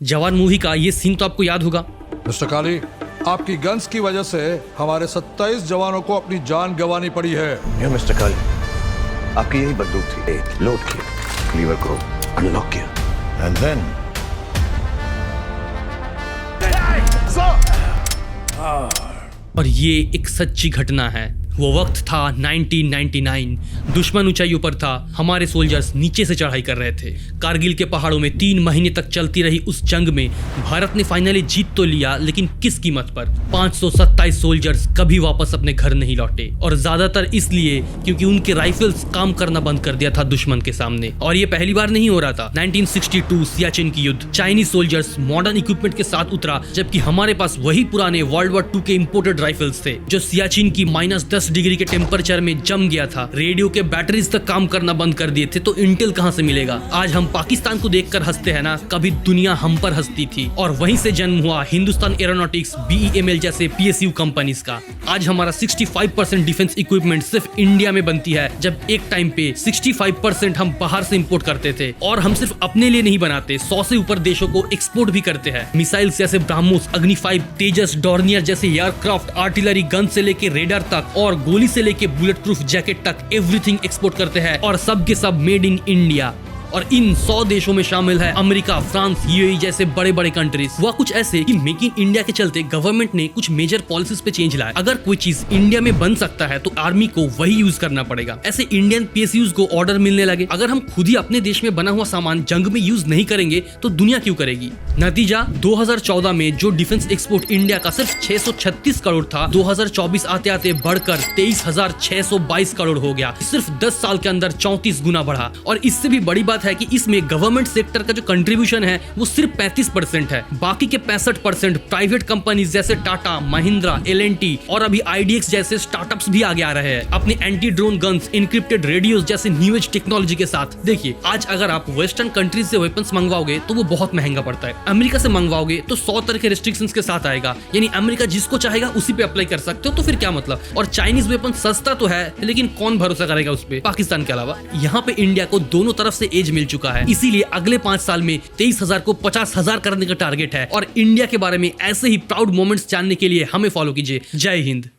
जवान मूवी का ये सीन तो आपको याद होगा। मिस्टर काली, आपकी गन्स की वजह से हमारे 27 जवानों को अपनी जान गंवानी पड़ी है। ये मिस्टर काली, आपकी यही बंदूक थी। लोड किया, लीवर को अनलॉक किया, एंड देन और ये एक सच्ची घटना है। वो वक्त था 1999। दुश्मन ऊंचाइयों पर था, हमारे सोल्जर्स नीचे से चढ़ाई कर रहे थे। कारगिल के पहाड़ों में 3 महीने तक चलती रही उस जंग में भारत ने फाइनली जीत तो लिया, लेकिन किस कीमत पर। 527 सोल्जर्स कभी वापस अपने घर नहीं लौटे, और ज्यादातर इसलिए क्योंकि उनके राइफल्स काम करना बंद कर दिया था दुश्मन के सामने। और ये पहली बार नहीं हो रहा था। 1962 सियाचिन की युद्ध, चाइनीज सोल्जर्स मॉडर्न इक्विपमेंट के साथ उतरा, जबकि हमारे पास वही पुराने वर्ल्ड वॉर 2 के इंपोर्टेड राइफल्स थे जो सियाचिन की -10 डिग्री के टेम्परेचर में जम गया था। रेडियो के बैटरीज तक काम करना बंद कर दिए थे, तो इंटेल कहां से मिलेगा। आज हम पाकिस्तान को देखकर हंसते हैं ना, कभी दुनिया हम पर हंसती थी। और वहीं से जन्म हुआ हिंदुस्तान एरोनॉटिक्स, BEML जैसे PSU कंपनीज का। आज हमारा 65% डिफेंस इक्विपमेंट सिर्फ इंडिया में बनती है, जब एक टाइम पे 65% हम बाहर से इंपोर्ट करते थे। और हम सिर्फ अपने लिए नहीं बनाते, 100 से ऊपर देशों को एक्सपोर्ट भी करते हैं। मिसाइल्स जैसे ब्राह्मोस, अग्नि 5, तेजस, डॉर्नियर जैसे एयरक्राफ्ट, आर्टिलरी गन से लेके रेडार तक और गोली से लेके बुलेट प्रूफ जैकेट तक एवरीथिंग एक्सपोर्ट करते हैं, और सब के सब मेड इन इंडिया। और इन 100 देशों में शामिल है अमेरिका, फ्रांस, UAE जैसे बड़े बड़े कंट्रीज। वह कुछ ऐसे कि मेक इन इंडिया के चलते गवर्नमेंट ने कुछ मेजर पॉलिसीज पे चेंज लाया। अगर कोई चीज इंडिया में बन सकता है तो आर्मी को वही यूज करना पड़ेगा। ऐसे इंडियन PSUs को ऑर्डर मिलने लगे। अगर हम खुद ही अपने देश में बना हुआ सामान जंग में यूज नहीं करेंगे तो दुनिया क्यों करेगी। नतीजा 2014 में जो डिफेंस एक्सपोर्ट इंडिया का सिर्फ 636 करोड़ था, 2024 आते आते बढ़कर 23,622 करोड़ हो गया। सिर्फ 10 साल के अंदर 34 गुना बढ़ा। और इससे भी बड़ी बात है कि इसमें गवर्नमेंट सेक्टर का जो कंट्रीब्यूशन है वो सिर्फ 35% है। बाकी के 65% प्राइवेट कंपनीज जैसे टाटा, महिंद्रा, L&T और अभी IDX जैसे स्टार्टअप्स भी आगे आ रहे हैं अपने anti drone guns, encrypted radios जैसे न्यू एज टेक्नोलॉजी के साथ। देखिए, आज अगर आप वेस्टर्न कंट्रीज से वेपन्स मंगवाओगे तो वो बहुत महंगा पड़ता है। अमेरिका से मंगवाओगे तो 100 तरह के रिस्ट्रिक्शंस के साथ आएगा, यानी अमेरिका जिसको चाहेगा उसी पे अप्लाई कर सकते हो, तो फिर क्या मतलब। और चाइनीज वेपन सस्ता तो है, लेकिन कौन भरोसा करेगा उस पे पाकिस्तान के अलावा। यहाँ पे इंडिया को दोनों तरफ से एज मिल चुका है, इसीलिए अगले 5 साल में 23,000 को 50,000 करने का टारगेट है। और इंडिया के बारे में ऐसे ही प्राउड मोमेंट्स जानने के लिए हमें फॉलो कीजिए। जय हिंद।